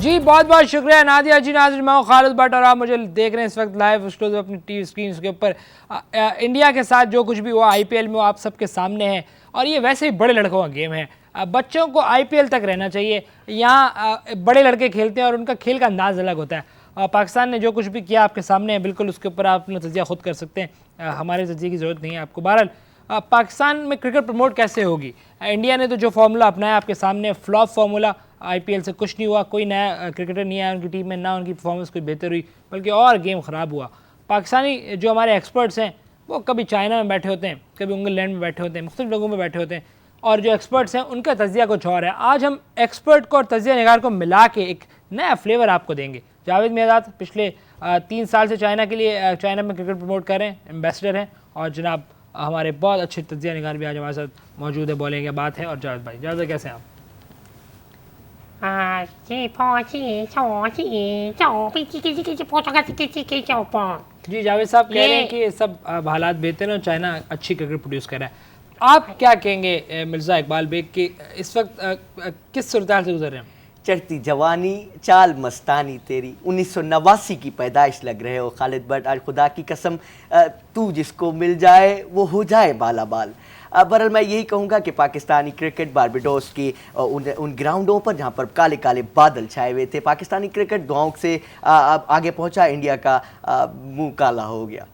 जी बहुत बहुत शुक्रिया नादिया जी। नाज़रीन मैं खालिद भट्ट और आप मुझे देख रहे हैं इस वक्त लाइव एक्सक्लूसिव अपनी टीवी स्क्रीन के ऊपर। इंडिया के साथ जो कुछ भी हुआ आईपीएल में वो आप सबके सामने है और ये वैसे ही बड़े लड़कों का गेम है। बच्चों को आईपीएल तक रहना चाहिए। यहाँ बड़े लड़के खेलते हैं और उनका खेल का अंदाज अलग होता है। पाकिस्तान ने जो कुछ भी किया आपके सामने है, बिल्कुल उसके ऊपर आप अपना तजिया खुद कर सकते हैं। हमारे तजिए की ज़रूरत नहीं है आपको। बहरहाल पाकिस्तान में क्रिकेट प्रमोट कैसे होगी? इंडिया ने तो जो फार्मूला अपनाया आपके सामने, फ्लॉप फार्मूला। आईपीएल से कुछ नहीं हुआ, कोई नया क्रिकेटर नहीं आया उनकी टीम में, ना उनकी परफॉर्मेंस कोई बेहतर हुई, बल्कि और गेम ख़राब हुआ। पाकिस्तानी जो हमारे एक्सपर्ट्स हैं वो कभी चाइना में बैठे होते हैं, कभी इंग्लैंड में बैठे होते हैं, मुख्तलिफ लोगों में बैठे होते हैं, और जो एक्सपर्ट्स हैं उनका तजिया कुछ और है। आज हम एक्सपर्ट को और तजिया निगार को मिला के एक नया फ्लेवर आपको देंगे। जावेद मियादाद पिछले 3 साल से चाइना में क्रिकेट प्रमोट कर रहे हैं, एम्बेसडर हैं, और जनाब हमारे बहुत अच्छे तजिया निगार भी आज हमारे साथ मौजूद है। बोलेंगे बात है। और जावेद भाई, जावेद कैसे हैं आप? जी जावेद साहब कह रहे हैं कि सब हालात बेहतर हैं और चाइना अच्छी क्रिकेट प्रोड्यूस कर रहा है। आप क्या कहेंगे मिर्ज़ा इकबाल बेग कि इस वक्त किस सूरत से गुजर रहे हैं? चढ़ती जवानी चाल मस्तानी तेरी, 1989 की पैदाइश लग रहे हो खालिद भट्ट। आज खुदा की कसम तू जिसको मिल जाए वो हो जाए बाला बाल। बहरहाल मैं यही कहूँगा कि पाकिस्तानी क्रिकेट बारबेडोस की उन ग्राउंडों पर जहाँ पर काले काले बादल छाए हुए थे, पाकिस्तानी क्रिकेट दुआओं से आगे पहुँचा, इंडिया का मुंह काला हो गया।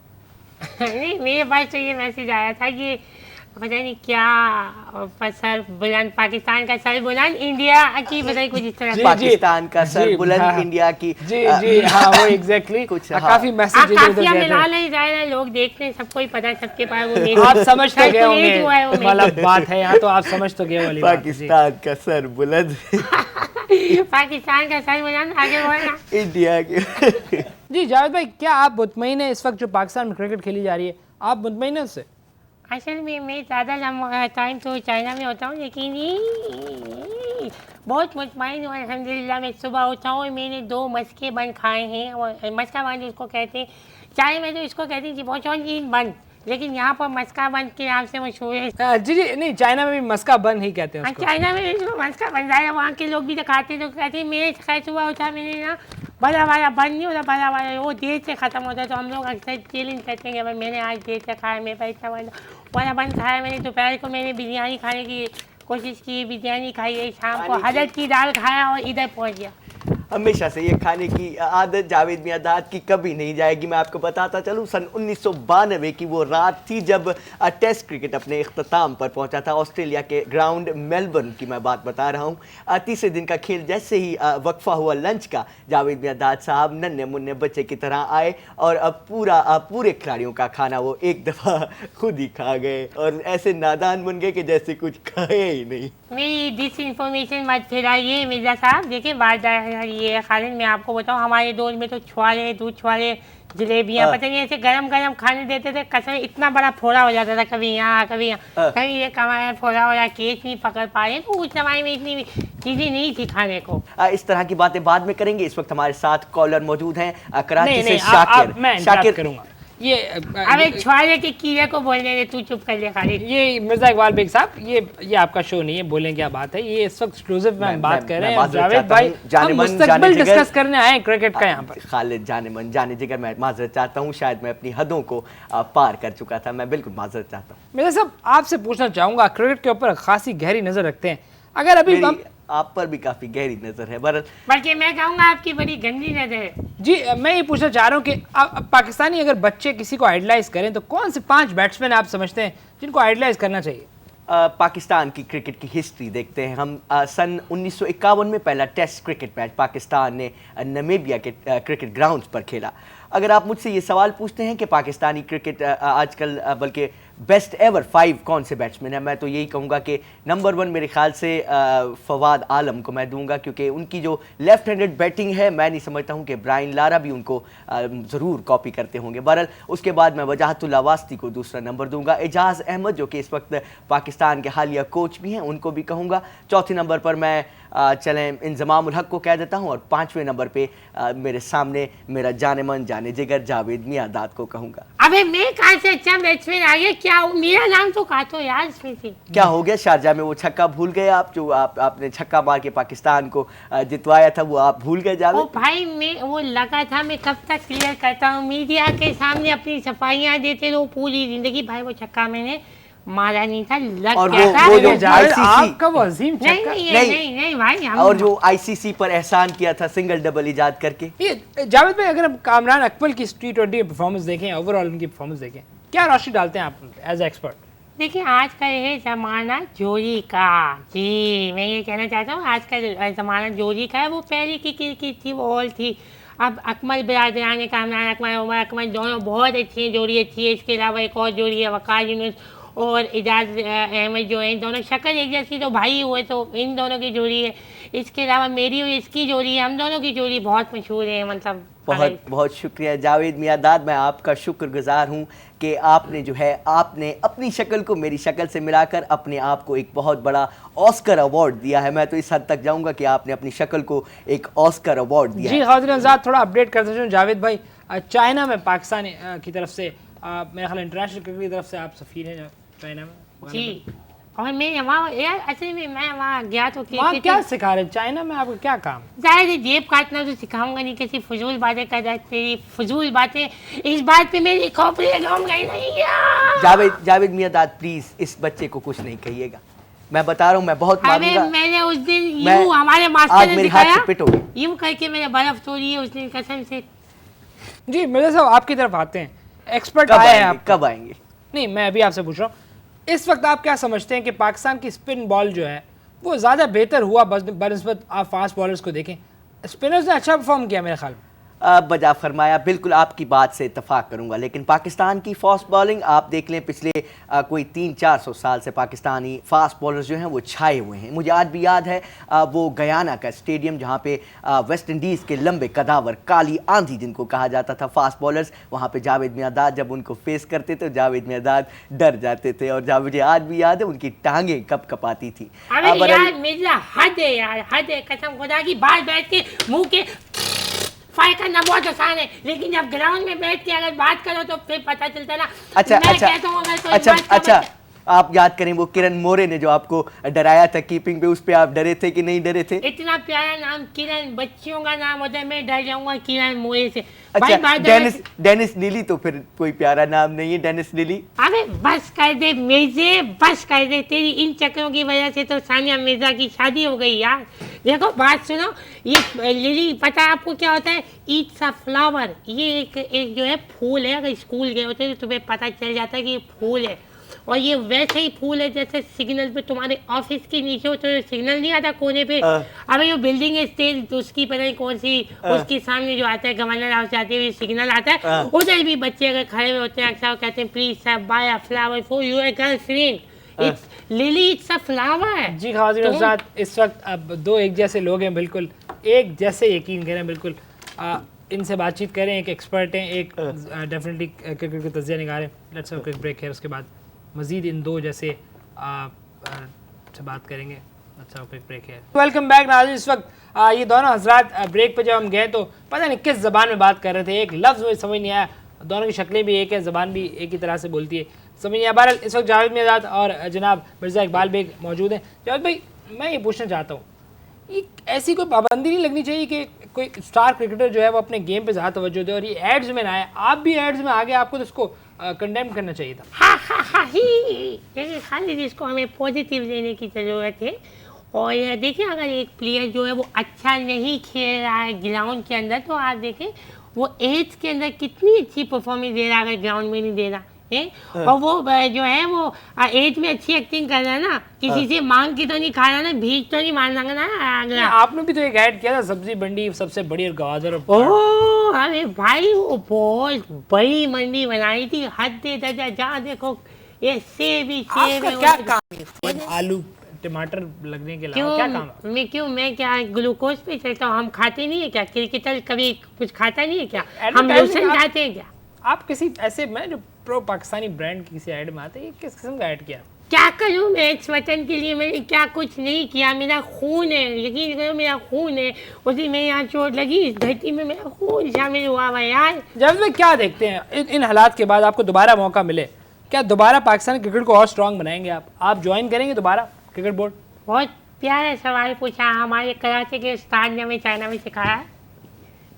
नहीं, मेरे पास तो ये मैसेज आया था कि पता नहीं क्या सर बुलंद, पाकिस्तान का सर बुलंद, इंडिया की पता नहीं कुछ इस तरह। पाकिस्तान का सर बुलंद, इंडिया की जी हाँ वो एग्जैक्टली कुछ काफी मैसेज मिला नहीं जाए, लोग देखते हैं, सबको ही पता है, सबके पास वो आप समझ तो गए होंगे वाला बात है यहाँ, तो आप समझ तो गए वाली पाकिस्तान का सर बुलंद पाकिस्तान का सर बुलंद, आगे बोलना इंडिया की। जी जावेद भाई, क्या आप मुतमईन हैं इस वक्त जो पाकिस्तान में क्रिकेट खेली जा रही है? आप मुतमईन हैं उससे? असल में मैं ज़्यादा लंबा टाइम तो चाइना में होता हूँ, लेकिन बहुत मुतमईन हूँ अल्हम्दुलिल्लाह। मैं सुबह उठा हूँ, मैंने 2 मस्के बन खाए हैं, और मस्का बन उसको कहते हैं, चाय में तो इसको कहते हैं जी बहुत बन, लेकिन यहाँ पर मस्का बन के नाम से मशहूर है। जी नहीं, चाइना में भी मस्का बन ही कहते हैं उसको। चाइना में भी मस्का बन रहा है, वहाँ के लोग भी दिखाते हैं, तो कहते हैं मेरे खैर सुबह उठा मैंने ना बड़ा वाला बन नहीं होता, बड़ा वाला वो देर से ख़त्म होता है, तो हम लोग अक्सर चैलेंज करते हैं कि मैंने आज देर से खाया, मेरे पास इतना वाला बन खाया। मैंने दोपहर को मैंने बिरयानी खाने की कोशिश की, बिरयानी खाई है, शाम को हलद की दाल खाया और इधर पहुँच गया। हमेशा से ये खाने की आदत जावेद मियादाद की कभी नहीं जाएगी। मैं आपको बताता चलूँ, सन 1992 की वो रात थी जब टेस्ट क्रिकेट अपने इख्तिताम पर पहुंचा था। ऑस्ट्रेलिया के ग्राउंड मेलबर्न की मैं बात बता रहा हूँ। तीसरे दिन का खेल जैसे ही वक्फा हुआ लंच का, जावेद मियादाद साहब नन्हे मुन्ने बच्चे की तरह आए और पूरे खिलाड़ियों का खाना वो एक दफ़ा खुद ही खा गए और ऐसे नादान बन गए कि जैसे कुछ खाए ही नहीं। मेरी डिस इन्फॉर्मेशन मत फैलाइए मिर्ज़ा साहब। देखिए बात ये खालिद, मैं आपको बताऊँ, हमारे दौर में तो छुआरे, दूध छुआरे, जलेबियाँ पता नहीं ऐसे गरम गरम खाने देते थे, कसम इतना बड़ा फोड़ा हो जाता था, कभी यहाँ कभी यहाँ, कभी ये कमाया फोड़ा हो रहा, केस नहीं पकड़ पा रहे, तो उस जमाने में इतनी चीज़ें नहीं थी खाने को। इस तरह की बातें बाद में करेंगे। इस वक्त हमारे साथ कॉलर मौजूद हैं कराची से शाकिर करूँगा। ये अबे छुआरे के कीड़े को बोलने दे, तू चुप कर ले खालिद। ये मिर्ज़ा इकबाल बेग साहब, ये आपका शो नहीं है, बोलें क्या बात है, ये इस वक्त एक्सक्लूसिव में बात कर रहे हैं। जावेद भाई हम मुस्तकबिल डिस्कस करने आए क्रिकेट का यहाँ पर। खालिद जाने जिगर, मैं माजरत चाहता हूँ, शायद मैं अपनी हदों को पार कर चुका था, मैं बिल्कुल माजरत चाहता हूँ। मिर्ज़ा साहब आपसे पूछना चाहूँगा, क्रिकेट के ऊपर खासी गहरी नज़र रखते हैं, अगर अभी आप पर भी काफी गहरी नजर है, बल्कि मैं कहूँगा आपकी बड़ी गंदी नजर है। जी मैं ये पूछना चाह रहा हूँ कि पाकिस्तानी अगर बच्चे किसी को आइडलाइज करें तो कौन से 5 बैट्समैन आप समझते हैं जिनको आइडलाइज करना चाहिए? पाकिस्तान की क्रिकेट की हिस्ट्री देखते हैं हम। सन 1951 में पहला टेस्ट क्रिकेट मैच पाकिस्तान ने नमीबिया के क्रिकेट ग्राउंड्स पर खेला। अगर आप मुझसे ये सवाल पूछते हैं कि पाकिस्तानी क्रिकेट आजकल बल्कि बेस्ट एवर 5 कौन से बैट्समैन हैं, मैं तो यही कहूँगा कि नंबर 1 मेरे ख्याल से फवाद आलम को मैं दूंगा, क्योंकि उनकी जो लेफ्ट हैंडेड बैटिंग है, मैं नहीं समझता हूँ कि ब्रायन लारा भी उनको ज़रूर कॉपी करते होंगे। बहरहाल उसके बाद मैं वजाहतुल्ला वास्ती को दूसरा नंबर दूंगा। एजाज़ अहमद जो कि इस वक्त पाकिस्तान के हालिया कोच भी हैं, उनको भी कहूँगा। चौथे नंबर पर मैं चलें इंज़माम उल हक को कह देता हूँ, और 5वें नंबर पे मेरे सामने मेरा जाने मन जाने जिगर जावेद मियादाद को कहूँगा। अबे मैं कहाँ से अच्छा बैट्समैन आ गया, क्या मेरा नाम तो काटो यार इसमें से। क्या हो गया शारजाह में, वो छक्का भूल गए आप जो आपने छक्का मार के पाकिस्तान को जितवाया था, वो आप भूल गए ओ जावेद? भाई मैं वो लगा था मैं कब तक क्लियर करता हूँ, मीडिया के सामने अपनी सफाइयाँ देते रहो पूरी जिंदगी। भाई वो छक्का मैंने मारा नहीं था, लग और गया था। वो जो जावेद, ICC आपका वो अजीम नहीं छक्का। नहीं नहीं। नहीं नहीं भाई हम और जो आईसीसी पर एहसान किया था सिंगल डबल इजाद करके। ये जावेद भाई, अगर हम कामरान अकमल की T20 परफॉर्मेंस देखें, ओवरऑल उनकी परफॉर्मेंस देखें, क्या रोशनी डालते हैं आप एज एक्सपर्ट? देखिए आज का ये ज़माना जोड़ी का, जी मैं ये कहना चाहता हूँ आज का ज़माना जोड़ी का है। वो पहले की क्रिकेट थी वो ऑल थी। अब अकमल बिरादरान कामरान अकमल उमर अकमल दोनों बहुत अच्छी हैं, जोड़ी अच्छी है। इसके अलावा एक और जोड़ी है वकार यूनुस और एजाज अहमद जो है, दोनों शक्ल एक जैसी तो भाई हुए, तो इन दोनों की जोड़ी है। इसके अलावा मेरी और इसकी जोड़ी है, हम दोनों की जोड़ी बहुत मशहूर है। मतलब बहुत बहुत शुक्रिया जावेद मियादाद, मैं आपका शुक्रगुजार हूँ कि आपने जो है आपने अपनी शक्ल को मेरी शक्ल से मिलाकर अपने आप को एक बहुत बड़ा ऑस्कर अवार्ड दिया है। मैं तो इस हद तक जाऊँगा कि आपने अपनी शक्ल को एक ऑस्कर अवार्ड दिया जी है। खातिन आज़ाद, थोड़ा अपडेट करते चलूँ जावेद भाई, चाइना में पाकिस्तान की तरफ से मेरे ख्याल इंटरनेशनल क्रिकेट की तरफ से आप सफ़ीर हैं चाइना में। जी, और मैं वहाँ यार असल में मैं वहाँ गया तो वहाँ क्या सिखा रहे हैं चाइना में, आपका क्या काम? जाहिर है जेब काटना तो सिखाऊंगा नहीं, कैसी फजूल बातें कर रहे तेरी फजूल बातें। इस बात पे मेरी खोपड़ी लगाऊंगा ही नहीं यार। जावेद मियादाद प्लीज इस बच्चे को कुछ नहीं कहिएगा, मैं बता रहा हूँ, मैं बहुत अरे मारूंगा। मैंने उस दिन मैं- यूं हमारे आज मास्टर ने मेरे हाथ दिखाया से पिटोगे। यूं करके मैंने बर्फ तोड़ी है उस दिन कसम से। जी मिर्जा साहब, आपकी तरफ आते हैं, एक्सपर्ट कब आए हैं आएंगे, आप। कब आएंगे? नहीं, मैं अभी आपसे पूछ रहा हूँ, इस वक्त आप क्या समझते हैं कि पाकिस्तान की स्पिन बॉल जो है वो ज़्यादा बेहतर हुआ बनिस्बत आप फास्ट बॉलर्स को देखें? स्पिनर्स ने अच्छा परफॉर्म किया मेरे ख्याल में। बजा फरमाया, बिल्कुल आपकी बात से इतफाक करूंगा, लेकिन पाकिस्तान की फास्ट बॉलिंग आप देख लें, पिछले कोई 300-400 साल से पाकिस्तानी फास्ट बॉलर्स जो हैं वो छाए हुए हैं। मुझे आज भी याद है वो गयाना का स्टेडियम जहां पे वेस्ट इंडीज़ के लंबे कदावर काली आंधी जिनको कहा जाता था फास्ट बॉलर्स, वहां पे जावेद मियादाद जब उनको फेस करते थे जावेद मियादाद डर जाते थे। और मुझे आज भी याद है उनकी टांगें कब कपाती थी। अरे यार मिर्जा हद है यार, हद है कसम खुदा की। बाहर बैठ के मुंह के फायर करना बहुत आसान है, लेकिन जब ग्राउंड में बैठ के अगर बात करो तो फिर पता चलता ना। अच्छा मैं अच्छा कहता हूँ अगर कोई अच्छा बात का अच्छा आप याद करें वो किरण मोरे ने जो आपको डराया था कीपिंग पे, उस पे आप डरे थे कि नहीं डरे थे? इतना प्यारा नाम किरण, बच्चियों का नाम होता है, मैं डर जाऊंगा किरण मोरे से। अच्छा बात डेनिस नीली तो फिर कोई प्यारा नाम नहीं है, डेनिस नीली। अबे बस कर दे मिर्जे, बस कर दे। तेरी इन चक्करों की वजह से तो सानिया मिर्जा की शादी हो गई यार। देखो बात सुनो, ये लिली पता है आपको क्या होता है? It's a flower. ये एक जो है फूल है। अगर स्कूल गए होते तो तुम्हें पता चल जाता है कि ये फूल है। और ये वैसे ही फूल है जैसे सिग्नल पे तुम्हारे ऑफिस के नीचे हो तो सिग्नल नहीं आता कोने पे। अबे ये बिल्डिंग है स्टेज, तो उसकी पता नहीं कौन सी, उसके सामने जो आता है गवर्नर हाउस जाते हुए सिग्नल आता है, उधर भी बच्चे अगर खड़े हुए होते हैं अक्सर कहते हैं please sir buy a flower for your girlfriend. It's lily, it's a flower. जी खातिन आज़ाद, इस वक्त अब दो एक जैसे लोग हैं, बिल्कुल एक जैसे यकीन करें, बिल्कुल इनसे बातचीत करें। एक एक्सपर्ट हैं, एक डेफिनेटली क्रिकेट का तज्जिया निगार हैं। Let's have a quick break है, उसके बाद मज़ीद इन दो जैसे से बात करेंगे। अच्छा क्विक ब्रेक है। वेलकम बैक नाज़रीन। इस वक्त ये दोनों हजरात ब्रेक पे जब हम गए तो पता नहीं किस ज़बान में बात कर रहे थे, एक लफ्ज़ मुझे समझ नहीं आया। दोनों की शक्लें भी एक है, ज़बान भी एक ही तरह से बोलती है, समझ नहीं आया। बहरहाल इस वक्त जावेद मियादाद और जनाब मिर्ज़ा इकबाल बेग मौजूद हैं। जावेद भाई, मैं ये पूछना चाहता हूँ, ये ऐसी कोई पाबंदी नहीं लगनी चाहिए कि कोई स्टार क्रिकेटर जो है वो अपने गेम पे ज़्यादा तवज्जो दे और ये एड्स में ना आए? आप भी एड्स में आ गए, आपको तो इसको कंडेम करना चाहिए था। हा हा हा ही। देखिए खाली जिसको हमें पॉजिटिव लेने की ज़रूरत है। और देखिए अगर एक प्लेयर जो है वो अच्छा नहीं खेल रहा है ग्राउंड के अंदर, तो आप देखें वो एज के अंदर कितनी अच्छी परफॉर्मेंस दे रहा है अगर ग्राउंड में नहीं दे रहा है। और वो जो है वो एज में अच्छी एक्टिंग कर रहा है ना, किसी से मांग के तो नहीं खा रहा ना, भीख तो नहीं मारना ना। आपने भी तो एक ऐड किया था, सब्जी मंडी सबसे बड़ी और गवादर। ओह अरे भाई वो बहुत बड़ी मंडी बनाई थी, हद दे दर्जा। जहाँ देखो ये सेब ही सेब है। क्या काम है? आलू टमाटर लगने के अलावा क्या काम है? मैं क्या ग्लूकोज पे चलता हूँ? हम खाते नहीं है क्या? क्रिकेटर कभी कुछ खाता नहीं है क्या? हम Advertising लोशन खाते हैं क्या? आप किसी ऐसे में जो प्रो पाकिस्तानी ब्रांड की किसी ऐड में आते हैं, किस किस्म का ऐड किया? क्या करूँ मैं इस वतन के लिए, मैंने क्या कुछ नहीं किया, मेरा खून है, यकीन करो मेरा खून है, उसी में यहाँ चोट लगी, इस धरती में मेरा खून शामिल हुआ हुआ है यार। जावेद भाई क्या देखते हैं इन हालात के बाद आपको दोबारा मौका मिले, क्या दोबारा पाकिस्तान क्रिकेट को और स्ट्रांग बनाएंगे आप ज्वाइन करेंगे दोबारा क्रिकेट बोर्ड? बहुत प्यारा सवाल पूछा। हमारे कराटे के उस्ताद ने हमें चाइना में सिखाया है,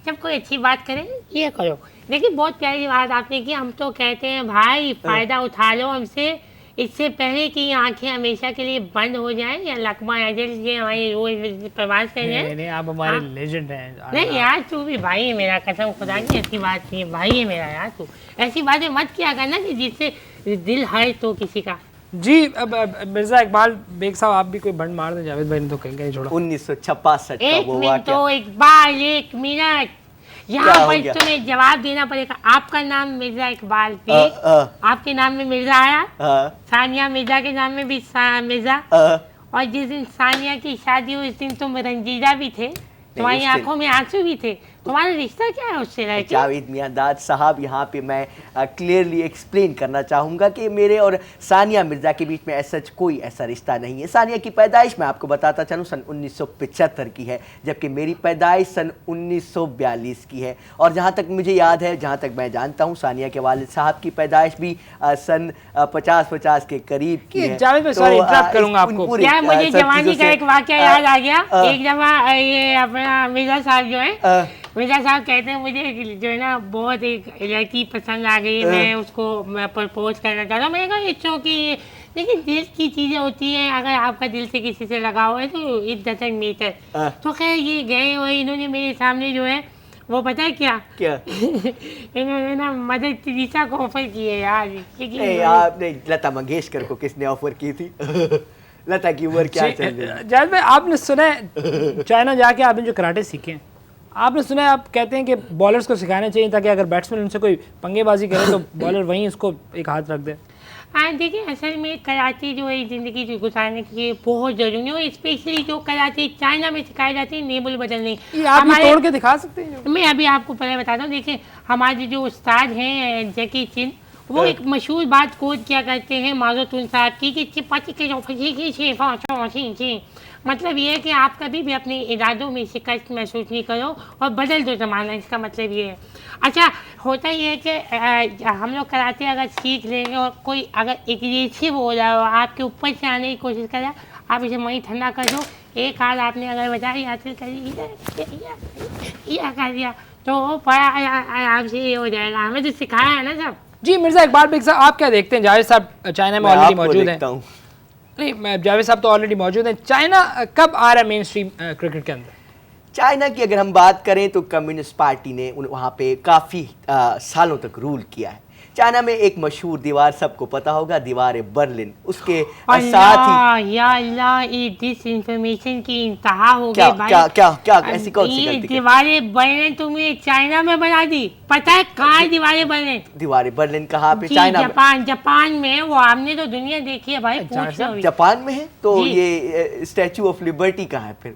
जब कोई अच्छी बात करे ये करो। देखिए बहुत प्यारी बात आपने की। हम तो कहते हैं भाई फ़ायदा उठा लो हमसे, इससे पहले कि आंखें हमेशा के लिए बंद हो जाएं या लकमा एजल ये हमारी रोज प्रवास कर जाए। नहीं आप हमारे लेजेंड हैं। नहीं यार तू भी भाई है मेरा, कसम खुदा की ऐसी बात नहीं है, भाई है मेरा यार। तू ऐसी बातें मत किया करना कि जिससे दिल हर्ट तो किसी का। जी अब मिर्जा इकबाल बेग साहब आप भी कोई बंड मार दें, जावेद भाई ने तो कहीं छोड़ा। 1966 का एक वो मिनट वाकया। तो एक मिनट यहाँ क्या हो पर गया? तुम्हें जवाब देना पड़ेगा। आपका नाम मिर्जा इकबाल बेग, आपके नाम में मिर्जा आया, सानिया मिर्जा के नाम में भी मिर्जा, और जिस दिन सानिया की शादी हुई उस दिन तुम रंजीदा भी थे, तुम्हारी उस दिन- आंखों में आंसू भी थे। तुम्हारा रिश्ता क्या है उससे रह के? जावेद मियांदाद साहब, यहाँ पे मैं क्लियरली एक्सप्लेन करना चाहूँगा कि मेरे और सानिया मिर्ज़ा के बीच में ऐसा कोई ऐसा रिश्ता नहीं है। सानिया की पैदाइश मैं आपको बताता चलूँ सन 1975 की है, जबकि मेरी पैदाइश सन 1942 की है। और जहाँ तक मुझे याद है, जहाँ तक मैं जानता हूँ, सानिया के वालिद साहब की पैदाइश भी सन 50 के करीब की है। जावेद भाई सॉरी इंटरप्ट करूँगा आपको। यार मुझे जवानी का एक वाकया याद आ गया। एक दफा ये अपना मिर्जा साहब जो है, मिर्जा साहब कहते हैं मुझे जो है ना बहुत एक लड़की पसंद आ गई, मैं उसको प्रपोज करना चाहता हूँ। मैंने कहा ये चौकी, लेकिन दिल की चीज़ें होती हैं, अगर आपका दिल से किसी से लगाव है तो इट डजंट मैटर। तो खैर ये गए और इन्होंने मेरे सामने जो है वो पता है क्या इन्होंने ना मदर टेरेसा को ऑफर की है यार। आपने लता मंगेशकर को किसने ऑफर की थी? लता की उम्र क्या चल रही है? जावेद भाई आपने सुना है चाइना जाके आपने जो कराटे सीखे हैं, आपने सुना है आप कहते हैं कि बॉलर्स को सिखाना चाहिए ताकि अगर बैट्समैन उनसे कोई पंगेबाजी करे तो बॉलर वहीं उसको एक हाथ रख दे। हाँ देखिए असल में कराटे जो है ज़िंदगी जो गुजारने के लिए बहुत ज़रूरी है, और स्पेशली जो कराटे चाइना में सिखाए जाते हैं नेबल बदलने। ये आप ये तोड़ के दिखा सकते हैं? मैं अभी आपको पहले बताता हूँ। देखिए हमारे जो उस्ताद हैं जैकी चिन, वो एक मशहूर बात कोट किया करते हैं माजोतुन साहब की कि मतलब ये है कि आप कभी भी अपने इरादों में शिकस्त महसूस नहीं करो और बदल दो ज़माना, इसका मतलब ये है। अच्छा होता ये है कि हम लोग कराटे अगर सीख लेंगे और कोई अगर एग्रेसिव हो रहा हो, आपके ऊपर से आने की कोशिश कर रहा है, आप इसे वहीं ठंडा कर दो। एक हाथ आपने अगर बजाई हासिल करी या कर दिया तो बड़ा आराम से ये हो जाएगा। हमें तो सिखाया है ना सब। जी मिर्जा इकबाल बेग साहब आप क्या देखते हैं? जावेद साहब चाइना में ऑलरेडी मौजूद हैं। नहीं मैं जावेद साहब तो ऑलरेडी मौजूद हैं। चाइना कब आ रहा है मेन स्ट्रीम क्रिकेट के अंदर? चाइना की अगर हम बात करें तो कम्युनिस्ट पार्टी ने वहाँ पे काफ़ी सालों तक रूल किया है। चाइना में एक मशहूर दीवार सबको पता होगा, दीवार बर्लिन, उसके साथ ही या अल्लाह ये डिसइंफॉर्मेशन की इंतहा हो गई भाई। क्या ऐसी कौन सी गलती? दीवारें बर्लिन तुमने चाइना में बना दी, पता है कहाँ है दीवारें बर्लिन? दीवारें बर्लिन कहाँ पे? चाइना जापान में। वो आपने तो दुनिया देखी है भाई, पूछ लो। जापान में है तो ये स्टैचू ऑफ लिबर्टी कहाँ है फिर?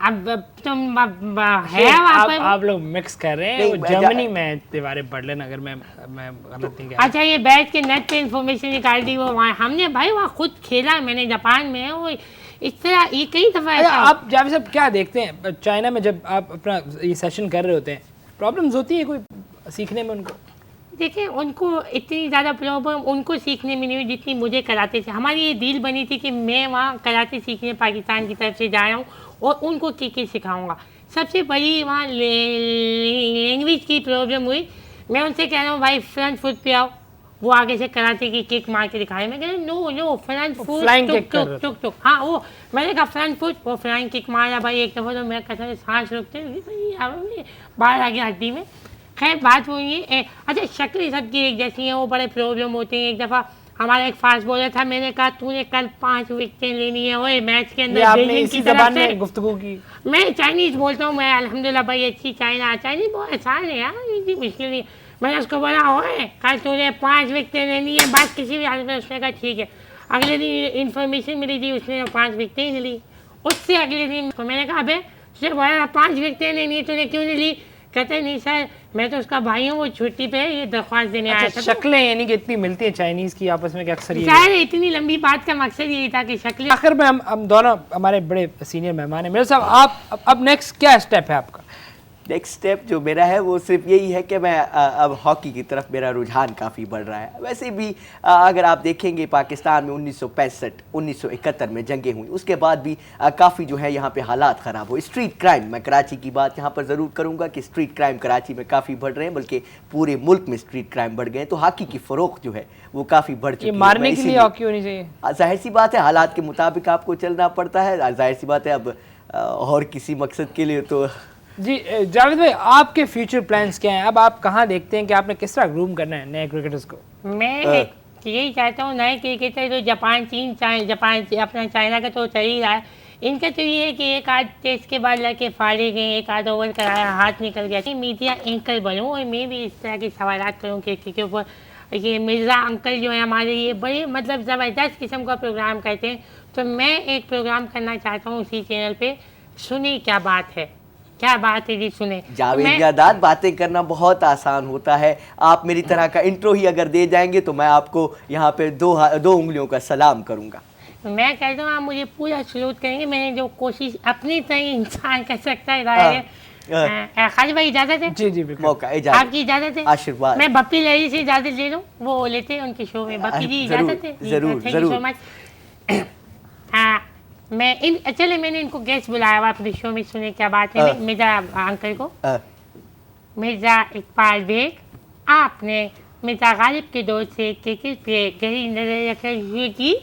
अब तुम है वहाँ पर। आप लोग मिक्स कर रहे हैं। जर्मनी में दीवारें बर्लिन, अगर मैं गलत नहीं कह रहा। अच्छा ये बैठ के नेट पे इन्फॉर्मेशन निकाल दी वो वहाँ हमने भाई वहाँ खुद खेला मैंने, जापान में वो इस तरह ये कई दफ़ा। आप जावेद साहब क्या देखते हैं चाइना में जब आप अपना ये सेशन कर रहे होते हैं, प्रॉब्लम्स होती है कोई सीखने में उनको? देखिए उनको इतनी ज़्यादा प्रॉब्लम उनको सीखने में नहीं हुई जितनी मुझे कराटे से। हमारी ये डील बनी थी कि मैं वहाँ कराटे सीखने पाकिस्तान की तरफ से जा रहा हूँ और उनको क्रिकेट सिखाऊंगा। सबसे बड़ी वहाँ लैंग्वेज की प्रॉब्लम हुई। मैं उनसे कह रहा हूँ भाई फ्रंट फुट पे आओ, वो आगे से कराटे की किक मार के दिखाए। मैं कह रहा हूँ नो फ्रंट फुट टुक। हाँ वो मैंने कहा फ्रंट फुट, वो फ्लाइंग किक मारा भाई एक दफ़ा, तो मैं कहता सांस रुकते बाहर आ गया हड्डी में। खैर बात वो ये। अच्छा शक्ल सबकी एक जैसी है, वो बड़े प्रॉब्लम होते हैं। एक दफ़ा हमारा एक फास्ट बॉलर था, मैंने कहा तूने कल 5 विकेटें लेनी है ओए मैच के अंदर। आपने इसी ज़बान में गुफ्तगू की? मैं चाइनीज़ बोलता हूँ मैं अल्हम्दुलिल्लाह भाई, अच्छी चाइनीज़ बहुत आसान है यार, इतनी मुश्किल नहीं। मैंने उसको बोला ओए कल तूने 5 विकेटें लेनी है बस किसी भी हालत में। उसने कहा ठीक है। अगले दिन इन्फॉर्मेशन मिली थी, उसने 5 विकेटें ही ली। उससे अगले दिन मैंने कहा अबे उसने बोला 5 विकेटें लेनी है तूने क्यों नहीं ली? कहते नहीं सर मैं तो उसका भाई हूँ, वो छुट्टी पे है, ये दरख्वास्त देने आया अच्छा, था। शक्लें यानी कि इतनी मिलती हैं चाइनीज की आपस में कि अक्सर ये शायद इतनी लंबी बात का मकसद यही था कि शक्लें। आखिर में हम दोनों हमारे बड़े सीनियर मेहमान हैं। मेरे साहब आप अब नेक्स्ट क्या स्टेप है आपका? नेक्स्ट स्टेप जो मेरा है वो सिर्फ यही है कि मैं अब हॉकी की तरफ मेरा रुझान काफ़ी बढ़ रहा है। वैसे भी अगर आप देखेंगे पाकिस्तान में 1965 1971 में जंगें हुई, उसके बाद भी काफ़ी जो है यहाँ पे हालात ख़राब हो। स्ट्रीट क्राइम, मैं कराची की बात यहाँ पर ज़रूर करूँगा कि स्ट्रीट क्राइम कराची में काफ़ी बढ़ रहे हैं, बल्कि पूरे मुल्क में स्ट्रीट क्राइम बढ़ गए हैं। तो हॉकी की फ़रोख्त जो है वो काफ़ी बढ़ चुकी ये है। मारने मैं के लिए इसीलिए- हॉकी होनी चाहिए। जाहिर सी बात है, हालात के मुताबिक आपको चलना पड़ता है। जाहिर सी बात है, अब और किसी मकसद के लिए तो जी जावेद भाई, आपके फ्यूचर प्लान्स क्या हैं? अब आप कहाँ देखते हैं कि आपने किस तरह ग्रूम करना है नए क्रिकेटर्स को? मैं यही चाहता हूँ नए क्रिकेटर जो जापान चीन जापान अपना चाइना का तो चल ही रहा है, इनका तो ये है कि एक आध टेस्ट के बाद लड़के फाड़े गए, एक आध ओवर कराया, हाथ निकल गया। मीडिया एंकर बनूँ और मैं भी इस तरह के सवाल करूँ क्रिकेट के ऊपर। ये मिर्ज़ा अंकल जो है हमारे, ये बड़े मतलब ज़बरदस्त किस्म का प्रोग्राम करते हैं, तो मैं एक प्रोग्राम करना चाहता हूँ उसी चैनल पे, सुने क्या बात है, क्या बात है जी सुने। जावेद मैं- यादाद, बातें करना बहुत आसान होता है। आप मेरी तरह का इंट्रो ही अगर दे जाएंगे तो मैं आपको यहाँ पे दो उंगलियों का सलाम करूंगा। मैं कहता हूँ आप मुझे पूरा सलूट करेंगे। मैंने जो कोशिश अपनी तरह इंसान कर सकता है। खालिद भाई इजाज़त है? जी जी बिल्कुल। मौका, इजाजत, आपकी इजाज़त है? आशीर्वाद। मैं बप्पी लहरी से इजाज़त ले लूँ, वो लेते हैं उनके शो में। बप्पी जी जरूर, इजाज़त है? जरूर, थैंक यू सो जरूर। मच। चले मैंने इनको गेस्ट बुलाया हुआ अपने शो में, सुने क्या बात है, मिर्ज़ा अंकल को। मिर्ज़ा इकबाल बेग, आपने मिर्ज़ा गालिब के दौर से क्रिकेट पे गहरी नज़र रखे हुए की।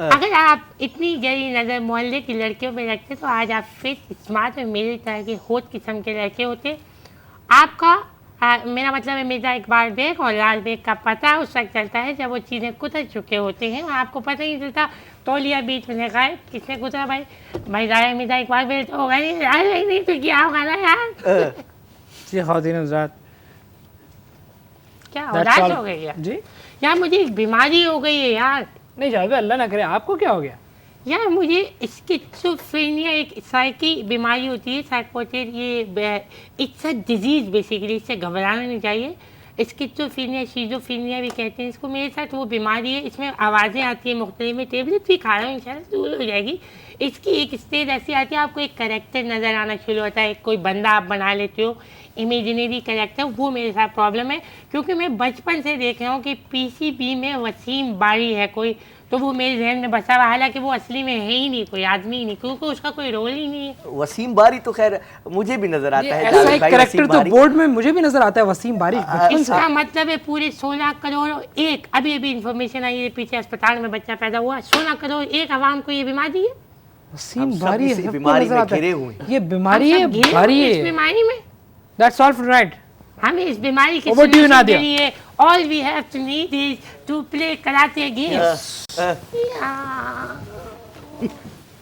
अगर आप इतनी गहरी नज़र मोहल्ले की लड़कियों में रखते तो आज आप फिट, स्मार्ट और मेरी तरह के होत किस्म के लड़के होते। आपका मेरा मतलब है मिर्ज़ा इकबाल बेग और लाल बेग का पता उस वक्त चलता है जब वो चीज़ें कुतर चुके होते हैं, आपको पता ही नहीं चलता। तौलिया बीच में गायब, किसने कुतरा भाई? भाई ज़ाहिर मिर्ज़ा इकबाल बेग तो होगा नहीं तो क्या होगा ना यार। जी ख़वातीन हज़रात, क्या that's उदास all। हो गई यार? जी यार मुझे एक बीमारी हो गई है यार। नहीं जावेद, अल्लाह ना करे, आपको क्या हो गया? यार मुझे स्किज़ोफ्रेनिया एक साइकी बीमारी होती है, साइकोटिक, ये इट्स अ डिजीज़ बेसिकली, इससे घबराना नहीं चाहिए। स्किज़ोफ्रेनिया, शीज़ोफ्रेनिया भी कहते हैं इसको। मेरे साथ वो बीमारी है, इसमें आवाज़ें आती हैं मुख्तलिफ, में टेबलेट भी खा रहा हूँ, इंशाल्लाह दूर हो जाएगी। इसकी एक स्टेज ऐसी आती है, आपको एक कैरेक्टर नज़र आना शुरू होता है, कोई बंदा आप बना लेते हो, इमेजिनरी कैरेक्टर। वो मेरे साथ प्रॉब्लम है, क्योंकि मैं बचपन से देख रहा हूँ कि पीसीबी में वसीम बारी है कोई, तो वो मेरे जहन में बसा हुआ, हालांकि वो असली में है ही नहीं, कोई आदमी ही नहीं, क्योंकि उसका कोई रोल ही नहीं है। वसीम बारी तो खैर मुझे भी नजर आता है। ऐसा जावेद एक भाई, कैरेक्टर वसीम तो बारी। बोर्ड में मुझे भी नजर आता है, वसीम बारिश बचपन से। इसका मतलब है पूरे 16 करोड़ एक, अभी अभी इंफॉर्मेशन आई है, पीछे अस्पताल में बच्चा पैदा हुआ, 16 करोड़ एक आवाम को ये बीमारी है। वसीम हम सब बारी इसी सबको बीमारी नजर में आता है। घिरे हुए हैं। ये बीमारी हम है, सब घिरे हुए भारी हैं इस है। बीमारी में। That's all for right. हमें इस बीमारी के Over to you, solution Nadia. के लिए all we have to need is to play karate games. Yeah.